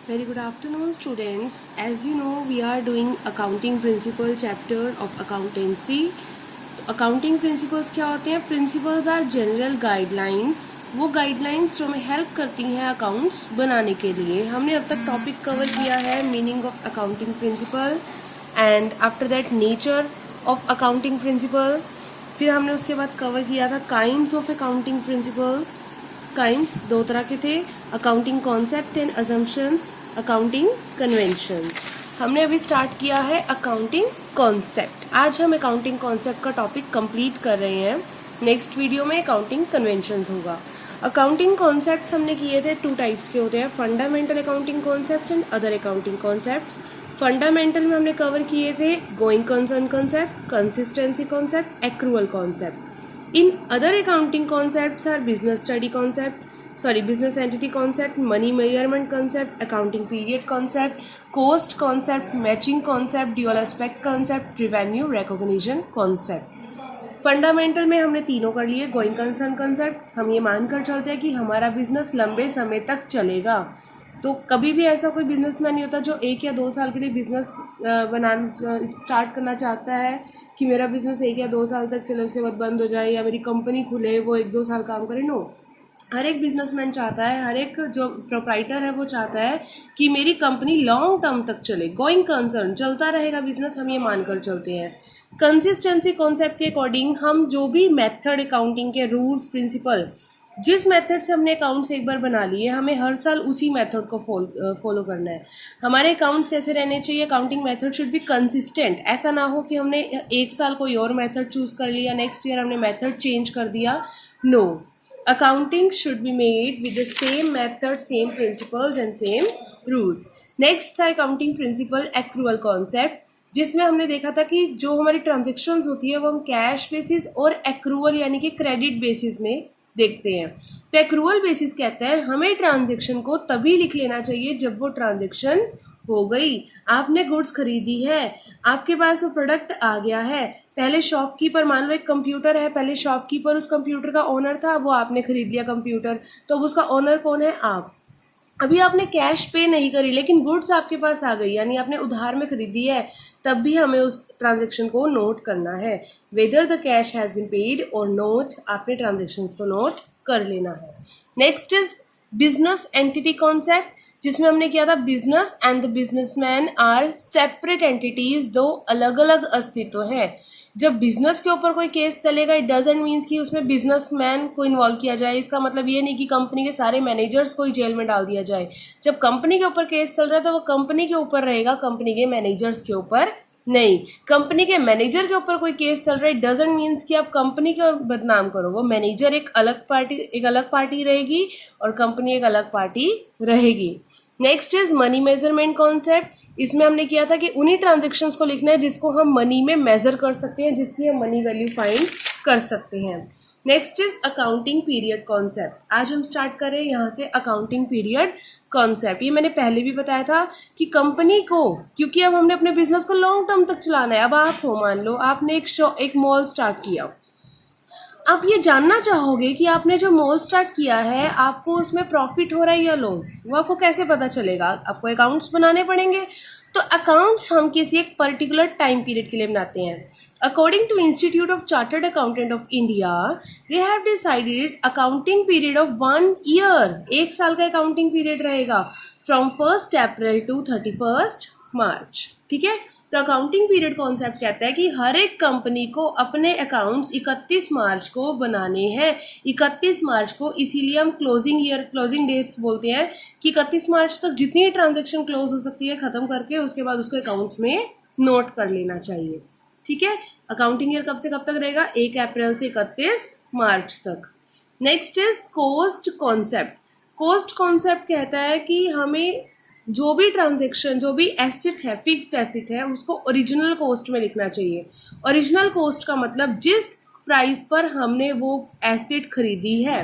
Very good afternoon, students. As you know, we are doing accounting principle chapter of accountancy. Accounting principles क्या होते हैं? Principles are general guidelines, वो guidelines जो हमें help करती हैं अकाउंट्स बनाने के लिए. हमने अब तक टॉपिक कवर किया है meaning of accounting principle and after that nature of accounting principle. फिर हमने उसके बाद कवर किया था kinds of accounting principle. Kinds दो तरह के थे, accounting concept and assumptions, accounting conventions. हमने अभी स्टार्ट किया है अकाउंटिंग कॉन्सेप्ट. आज हम अकाउंटिंग कॉन्सेप्ट का टॉपिक कंप्लीट कर रहे हैं. नेक्स्ट वीडियो में अकाउंटिंग कन्वेंशंस होगा. अकाउंटिंग कॉन्सेप्ट्स हमने किए थे, टू टाइप्स के होते हैं, fundamental accounting concepts and other accounting concepts. Fundamental में हमने कवर किए थे going concern concept, consistency concept, accrual concept. In other accounting concepts are business entity concept, money measurement concept, accounting period concept, cost concept, matching concept, dual aspect concept, revenue recognition concept. Fundamental में हमने तीनों कर लिए. Going concern concept, हम ये मानकर चलते हैं कि हमारा बिजनेस लंबे समय तक चलेगा. तो कभी भी ऐसा कोई बिजनेसमैन नहीं होता जो 1 या 2 साल के लिए बिजनेस स्टार्ट करना चाहता है कि मेरा बिजनेस 1 या 2 साल तक चले, उसके बाद बंद हो जाए, या मेरी कंपनी खुले वो 1-2 साल काम करे. नो, हर एक बिजनेसमैन चाहता है, हर एक जो प्रोप्राइटर है वो चाहता है कि मेरी कंपनी लॉन्ग टर्म तक चले. गोइंग कंसर्न, चलता रहेगा बिजनेस, हम ये मानकर चलते हैं. कंसिस्टेंसी कॉन्सेप्ट के अकॉर्डिंग हम जो भी मेथड अकाउंटिंग के रूल्स प्रिंसिपल, जिस मेथड से हमने अकाउंट्स एक बार बना लिए, हमें हर साल उसी मेथड को फॉलो करना है. हमारे अकाउंट्स कैसे रहने चाहिए? Accounting method should be consistent. ऐसा ना हो कि हमने एक साल कोई और मेथड चूज कर लिया, नेक्स्ट ईयर हमने मेथड चेंज कर दिया. No, accounting should be made with the same method, same principles and same rules. Next था अकाउंटिंग प्रिंसिपल एक्रूअल कॉन्सेप्ट, जिसमें हमने देखा था कि जो हमारी ट्रांजेक्शन्स होती है वो हम कैश बेसिस और एक्रूअल यानी कि क्रेडिट बेसिस में देखते हैं. तो एक्रूअल बेसिस कहते हैं हमें ट्रांजेक्शन को तभी लिख लेना चाहिए जब वो ट्रांजेक्शन हो गई. आपने गुड्स खरीदी है, आपके पास वो प्रोडक्ट आ गया है. पहले शॉपकीपर, मान लो एक कंप्यूटर है, पहले शॉपकीपर उस कंप्यूटर का ओनर था, वो आपने खरीद लिया कंप्यूटर, तो अब उसका ओनर कौन है? आप. अभी आपने कैश पे नहीं करी लेकिन गुड्स आपके पास आ गई, यानी आपने उधार में खरीदी है, तब भी हमें उस ट्रांजेक्शन को नोट करना है. Whether the cash has been paid और नोट, आपने ट्रांजेक्शंस को नोट कर लेना है. Next is business entity concept, जिसमें हमने किया था business and the businessman are separate entities, दो अलग अलग अस्तित्व है. जब बिजनेस के ऊपर कोई केस चलेगा, इट डजंट मीन्स कि उसमें बिजनेसमैन को इन्वॉल्व किया जाए. इसका मतलब ये नहीं कि कंपनी के सारे मैनेजर्स को ही जेल में डाल दिया जाए. जब कंपनी के ऊपर केस चल रहा है तो वो कंपनी के ऊपर रहेगा, कंपनी के मैनेजर्स के ऊपर नहीं. कंपनी के मैनेजर के ऊपर कोई केस चल रहा है, डजंट मीन्स कि आप कंपनी को बदनाम करो. वो मैनेजर एक अलग पार्टी रहेगी और कंपनी एक अलग पार्टी रहेगी. Next is money measurement concept. इसमें हमने किया था कि उन्हीं ट्रांजेक्शन्स को लिखना है जिसको हम मनी में मेजर कर सकते हैं, जिसकी हम मनी वैल्यू फाइंड कर सकते हैं. Next is accounting period concept. आज हम स्टार्ट करें यहाँ से अकाउंटिंग पीरियड कॉन्सेप्ट. ये मैंने पहले भी बताया था कि कंपनी को, क्योंकि अब हमने अपने बिजनेस को लॉन्ग टर्म तक चलाना है. अब आप हो, मान लो आपने एक मॉल स्टार्ट किया, आप ये जानना चाहोगे कि आपने जो मॉल स्टार्ट किया है आपको उसमें प्रॉफिट हो रहा है या लॉस. वो आपको कैसे पता चलेगा? आपको अकाउंट्स बनाने पड़ेंगे. तो अकाउंट्स हम किसी एक पर्टिकुलर टाइम पीरियड के लिए बनाते हैं. According to Institute of Chartered Accountant of India, they have decided accounting period of 1 year. 1 साल का अकाउंटिंग पीरियड रहेगा फ्रॉम 1 अप्रैल टू 31 मार्च. ठीक है. तो अकाउंटिंग पीरियड कॉन्सेप्ट कहता है कि हर एक कंपनी को अपने अकाउंट्स 31 मार्च को बनाने हैं. 31 मार्च को, इसीलिए हम क्लोजिंग डेट्स बोलते हैं कि 31 मार्च तक जितनी ट्रांजैक्शन क्लोज हो सकती है खत्म करके उसके बाद उसको अकाउंट्स में नोट कर लेना चाहिए. ठीक है. अकाउंटिंग ईयर कब से कब तक रहेगा? 1 अप्रैल से 31 मार्च तक. Next is cost concept. Cost concept कहता है कि हमें जो भी ट्रांजेक्शन, जो भी एसेट है, फिक्स्ड एसेट है, उसको ओरिजिनल कॉस्ट में लिखना चाहिए. ओरिजिनल कॉस्ट का मतलब जिस प्राइस पर हमने वो एसेट खरीदी है.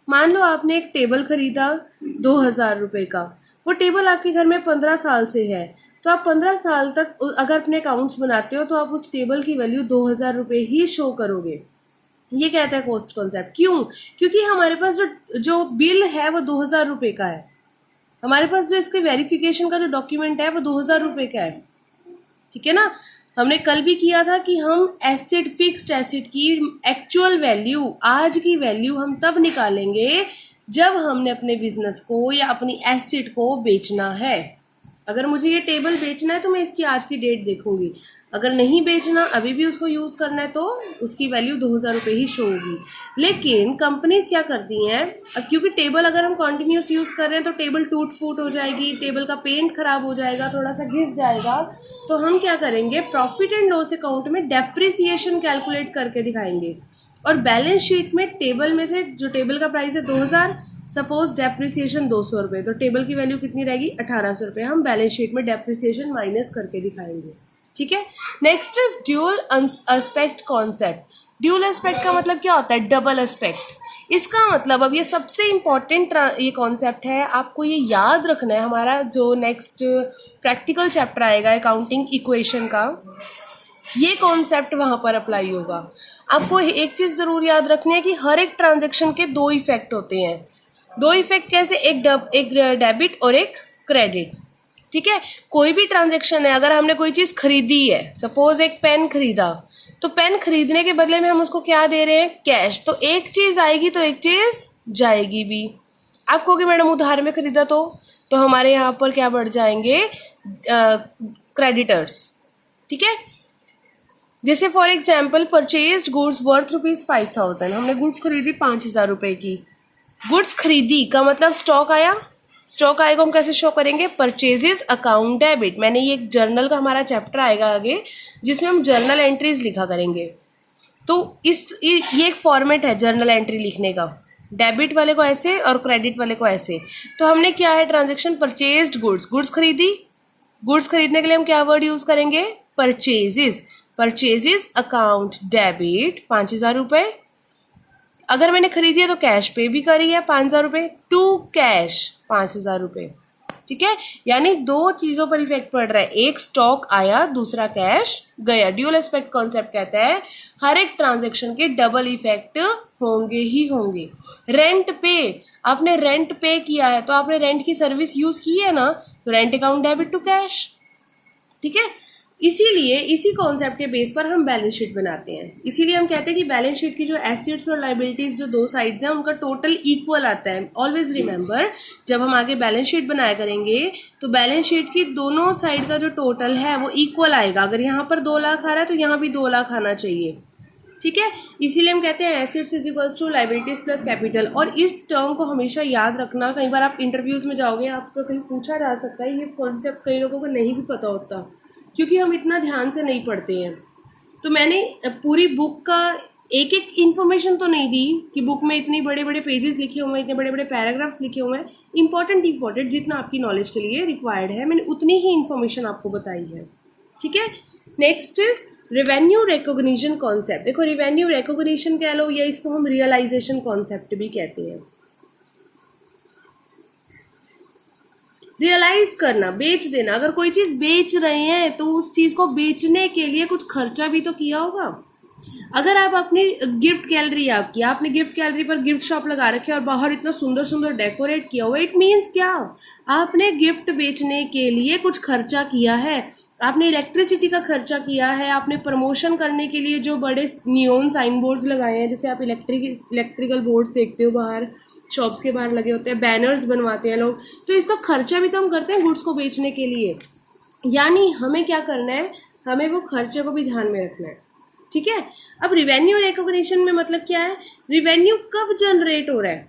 मान लो आपने एक टेबल खरीदा 2000 रुपये का, वो टेबल आपके घर में 15 साल से है, तो आप 15 साल तक अगर अपने अकाउंट्स बनाते हो तो आप उस टेबल की वैल्यू 2000 रुपये ही शो करोगे. ये कहता है कॉस्ट कॉन्सेप्ट. क्यों? क्योंकि हमारे पास जो बिल है वो 2000 रुपये का है. हमारे पास जो इसके वेरिफिकेशन का जो डॉक्यूमेंट है वो 2000 रुपये का है, ठीक है ना। हमने कल भी किया था कि हम एसिड, फिक्स्ड एसिड की एक्चुअल वैल्यू, आज की वैल्यू हम तब निकालेंगे जब हमने अपने बिजनेस को या अपनी एसिड को बेचना है। अगर मुझे ये टेबल बेचना है तो मैं इसकी आज की डेट देखूंगी, अगर नहीं बेचना, अभी भी उसको यूज करना है, तो उसकी वैल्यू 2000 रुपये ही शो होगी। लेकिन कंपनीज क्या करती हैं, अब क्योंकि टेबल अगर हम कॉन्टिन्यूस यूज कर रहे हैं तो टेबल टूट फूट हो जाएगी, टेबल का पेंट खराब हो जाएगा, थोड़ा सा घिस जाएगा, तो हम क्या करेंगे, प्रॉफिट एंड लॉस अकाउंट में डेप्रिसिएशन कैलकुलेट करके दिखाएंगे, और बैलेंस शीट में टेबल में से जो टेबल का प्राइस है 2000, सपोज डेप्रिसिएशन 200 रुपये, तो टेबल की वैल्यू कितनी रहेगी, 1800 रुपये। हम बैलेंस शीट में डेप्रिसिएशन माइनस करके दिखाएंगे, ठीक है। Next is dual aspect concept. Dual aspect का मतलब क्या होता है, डबल एस्पेक्ट। इसका मतलब, अब ये सबसे इंपॉर्टेंट ये कॉन्सेप्ट है, आपको ये याद रखना है। हमारा जो नेक्स्ट प्रैक्टिकल चैप्टर आएगा अकाउंटिंग इक्वेशन का, ये कॉन्सेप्ट वहां पर अप्लाई होगा। आपको एक चीज जरूर याद रखनी है कि हर एक ट्रांजेक्शन के दो इफेक्ट होते हैं। दो इफेक्ट कैसे, एक डेबिट और एक क्रेडिट, ठीक है। कोई भी ट्रांजेक्शन है, अगर हमने कोई चीज खरीदी है, सपोज एक पेन खरीदा, तो पेन खरीदने के बदले में हम उसको क्या दे रहे हैं, कैश, तो एक चीज आएगी तो एक चीज जाएगी भी। आप कहोगे मैडम उधार में खरीदा तो हमारे यहाँ पर क्या बढ़ जाएंगे, क्रेडिटर्स, ठीक है। जैसे for example purchased goods worth ₹5000, हमने गुड्स खरीदी 5000 रुपए की। गुड्स खरीदी का मतलब स्टॉक आया, स्टॉक आएगा हम कैसे शो करेंगे, परचेजेस अकाउंट डेबिट। मैंने ये एक जर्नल का हमारा चैप्टर आएगा आगे जिसमें हम जर्नल एंट्रीज लिखा करेंगे, तो ये एक फॉर्मेट है जर्नल एंट्री लिखने का, डेबिट वाले को ऐसे और क्रेडिट वाले को ऐसे। तो हमने क्या है ट्रांजेक्शन, परचेज्ड गुड्स, गुड्स खरीदी, गुड्स खरीदने के लिए हम क्या वर्ड यूज करेंगे, परचेजेस, परचेजेस अकाउंट डेबिट 5000 रुपए। अगर मैंने खरीदी है तो कैश पे भी करी है 5000 रुपए, टू कैश 5000 रुपए, ठीक है। यानी दो चीजों पर इफेक्ट पड़ रहा है, एक स्टॉक आया, दूसरा कैश गया। ड्यूल एस्पेक्ट कॉन्सेप्ट कहता है हर एक ट्रांजेक्शन के डबल इफेक्ट होंगे ही होंगे। रेंट पे, आपने रेंट पे किया है तो आपने रेंट की सर्विस यूज की है ना, तो rent account debit to cash, ठीक है। इसीलिए इसी कॉन्सेप्ट के बेस पर हम बैलेंस शीट बनाते हैं। इसीलिए हम कहते हैं कि बैलेंस शीट की जो एसेट्स और लायबिलिटीज जो दो साइड्स हैं उनका टोटल इक्वल आता है। ऑलवेज रिमेंबर, जब हम आगे बैलेंस शीट बनाया करेंगे तो बैलेंस शीट की दोनों साइड का जो टोटल है वो इक्वल आएगा। अगर यहाँ पर 2 लाख आ रहा है तो यहाँ भी 2 लाख आना चाहिए, ठीक है। इसीलिए हम कहते हैं assets is equals to liabilities plus capital. और इस टर्म को हमेशा याद रखना, कई बार आप इंटरव्यूज में जाओगे आपको कहीं पूछा जा सकता है, ये कॉन्सेप्ट कई लोगों को नहीं भी पता होता क्योंकि हम इतना ध्यान से नहीं पढ़ते हैं। तो मैंने पूरी बुक का एक एक इन्फॉर्मेशन तो नहीं दी कि बुक में इतने बड़े बड़े पेजेस लिखे हुए हैं, इतने बड़े बड़े पैराग्राफ्स लिखे हुए हैं। इंपॉर्टेंट जितना आपकी नॉलेज के लिए रिक्वायर्ड है मैंने उतनी ही इन्फॉर्मेशन आपको बताई है, ठीक है। Next is revenue recognition concept. देखो रेवेन्यू रिकॉग्निशन कह लो या इसको हम रियलाइजेशन कॉन्सेप्ट भी कहते हैं। रियलाइज करना, बेच देना। अगर कोई चीज बेच रहे हैं तो उस चीज को बेचने के लिए कुछ खर्चा भी तो किया होगा। अगर आप अपनी गिफ्ट गैलरी, आपने गिफ्ट गैलरी पर गिफ्ट शॉप लगा रखे और बाहर इतना सुंदर सुंदर डेकोरेट किया हुआ, इट मीन्स क्या, आपने गिफ्ट बेचने के लिए कुछ खर्चा किया है। आपने इलेक्ट्रिसिटी का खर्चा किया है, आपने प्रमोशन करने के लिए जो बड़े नियॉन साइन बोर्ड्स लगाए हैं, जैसे आप इलेक्ट्रिकल बोर्ड्स देखते हो बाहर शॉप्स के बाहर लगे होते हैं, बैनर्स बनवाते हैं लोग, तो इसका खर्चा भी तो हम करते हैं गुड्स को बेचने के लिए। यानी हमें क्या करना है, हमें वो खर्चे को भी ध्यान में रखना है, ठीक है। अब रिवेन्यू रिकॉग्निशन में मतलब क्या है, रिवेन्यू कब जनरेट हो रहा है,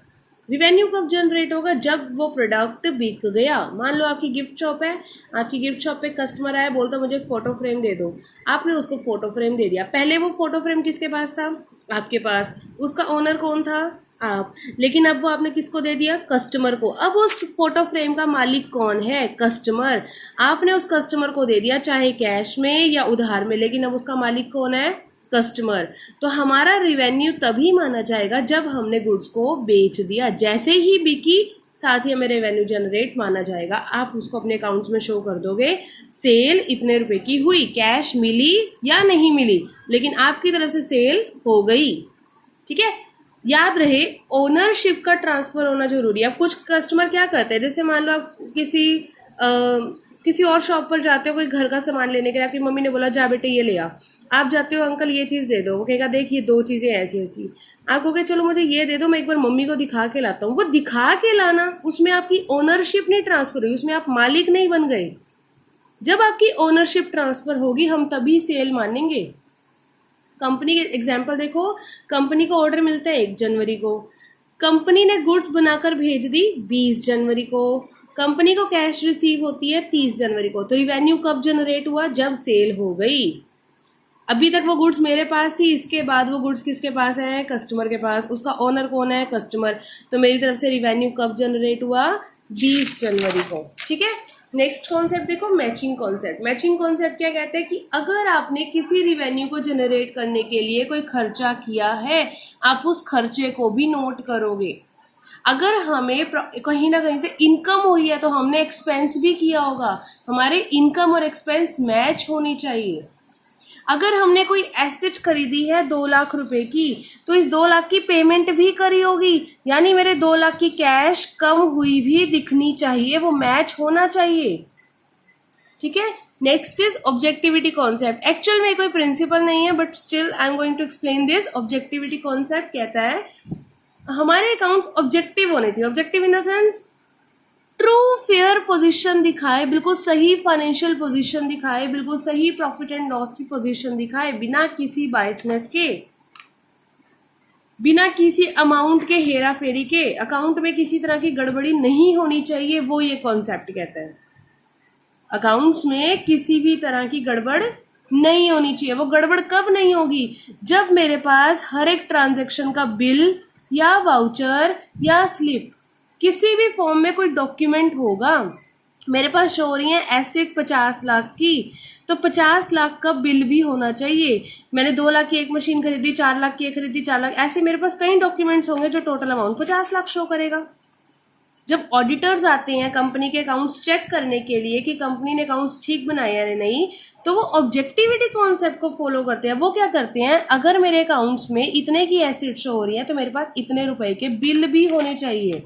रिवेन्यू कब जनरेट होगा, जब वो प्रोडक्ट बिक गया। मान लो आपकी गिफ्ट शॉप है, आपकी गिफ्ट शॉप पे कस्टमर आया, बोलता मुझे फोटो फ्रेम दे दो, आपने उसको फोटो फ्रेम दे दिया। पहले वो फोटो फ्रेम किसके पास था, आपके पास, उसका ओनर कौन था, आप, लेकिन अब वो आपने किसको दे दिया, कस्टमर को। अब उस फोटो फ्रेम का मालिक कौन है, कस्टमर। आपने उस कस्टमर को दे दिया चाहे कैश में या उधार में, लेकिन अब उसका मालिक कौन है, कस्टमर। तो हमारा रिवेन्यू तभी माना जाएगा जब हमने गुड्स को बेच दिया। जैसे ही बिकी साथ ही हमें रेवेन्यू जनरेट माना जाएगा। आप उसको अपने अकाउंट्स में शो कर दोगे, सेल इतने रुपए की हुई, कैश मिली या नहीं मिली, लेकिन आपकी तरफ से सेल हो गई, ठीक है। याद रहे ओनरशिप का ट्रांसफर होना जरूरी है। अब कुछ कस्टमर क्या करते हैं, जैसे मान लो आप किसी और शॉप पर जाते हो कोई घर का सामान लेने के लिए, आपकी मम्मी ने बोला जा बेटे ये ले आ, आप जाते हो अंकल ये चीज दे दो, वो कहेगा देख ये 2 चीजें ऐसी ऐसी, आप कहोगे चलो मुझे ये दे दो मैं एक बार मम्मी को दिखा के लाता हूँ। वो दिखा के लाना, उसमें आपकी ओनरशिप नहीं ट्रांसफर हुई, उसमें आप मालिक नहीं बन गए। जब आपकी ओनरशिप ट्रांसफर होगी हम तभी सेल मानेंगे। कंपनी के एग्जाम्पल देखो, कंपनी को ऑर्डर मिलता है 1 जनवरी को, कंपनी ने गुड्स बनाकर भेज दी 20 जनवरी को, कंपनी को कैश रिसीव होती है 30 जनवरी को। तो रिवेन्यू कब जनरेट हुआ, जब सेल हो गई। अभी तक वो गुड्स मेरे पास थी, इसके बाद वो गुड्स किसके पास है, कस्टमर के पास, उसका ओनर कौन है, कस्टमर। तो मेरी तरफ से रिवेन्यू कब जनरेट हुआ, 20 जनवरी को। ठीक है, नेक्स्ट कॉन्सेप्ट देखो, मैचिंग कॉन्सेप्ट। मैचिंग कॉन्सेप्ट क्या कहते हैं कि अगर आपने किसी रिवेन्यू को जनरेट करने के लिए कोई खर्चा किया है, आप उस खर्चे को भी नोट करोगे। अगर हमें कहीं ना कहीं से इनकम हुई है तो हमने एक्सपेंस भी किया होगा, हमारे इनकम और एक्सपेंस मैच होनी चाहिए। अगर हमने कोई एसेट खरीदी है 2 लाख रुपए की, तो इस 2 लाख की पेमेंट भी करी होगी, यानी मेरे 2 लाख की कैश कम हुई भी दिखनी चाहिए, वो मैच होना चाहिए। ठीक है, next is objectivity concept. Actual में कोई प्रिंसिपल नहीं है but still I am going to explain this. Objectivity concept कहता है हमारे अकाउंट्स ऑब्जेक्टिव होने चाहिए। Objective in the sense true fair position दिखाए, बिल्कुल सही फाइनेंशियल पोजीशन दिखाए, बिल्कुल सही प्रॉफिट एंड लॉस की पोजीशन दिखाए, बिना किसी बायसनेस के, बिना किसी अमाउंट के हेरा फेरी के, अकाउंट में किसी तरह की गड़बड़ी नहीं होनी चाहिए, वो ये कॉन्सेप्ट कहता है। अकाउंट्स में किसी भी तरह की गड़बड़ नहीं होनी चाहिए। वो गड़बड़ कब नहीं होगी, जब मेरे पास हर एक ट्रांजैक्शन का बिल या वाउचर या स्लिप किसी भी फॉर्म में कोई डॉक्यूमेंट होगा। मेरे पास शो हो रही है एसेट 50 लाख की, तो 50 लाख का बिल भी होना चाहिए। मैंने 2 लाख की एक मशीन खरीदी, 4 लाख की एक खरीदी, 4 लाख, ऐसे मेरे पास कई डॉक्यूमेंट्स होंगे जो टोटल अमाउंट 50 लाख शो करेगा। जब ऑडिटर्स आते हैं कंपनी के अकाउंट्स चेक करने के लिए कि कंपनी ने अकाउंट्स ठीक बनाए या नहीं, तो वो ऑब्जेक्टिविटी कॉन्सेप्ट को फॉलो करते हैं। वो क्या करते हैं, अगर मेरे अकाउंट्स में इतने की एसेट शो हो रही है तो मेरे पास इतने रुपए के बिल भी होने चाहिए।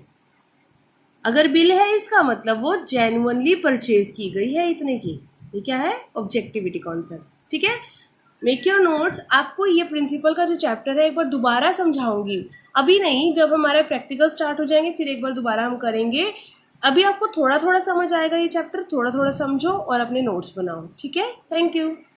अगर बिल है इसका मतलब वो जेन्युइनली परचेज की गई है इतने की। ये क्या है, ऑब्जेक्टिविटी कॉन्सेप्ट। ठीक है, मेक योर नोट्स। आपको ये प्रिंसिपल का जो चैप्टर है एक बार दोबारा समझाऊंगी, अभी नहीं, जब हमारे प्रैक्टिकल स्टार्ट हो जाएंगे फिर एक बार दोबारा हम करेंगे। अभी आपको थोड़ा थोड़ा समझ आएगा ये चैप्टर, थोड़ा थोड़ा समझो और अपने नोट्स बनाओ। ठीक है, थैंक यू।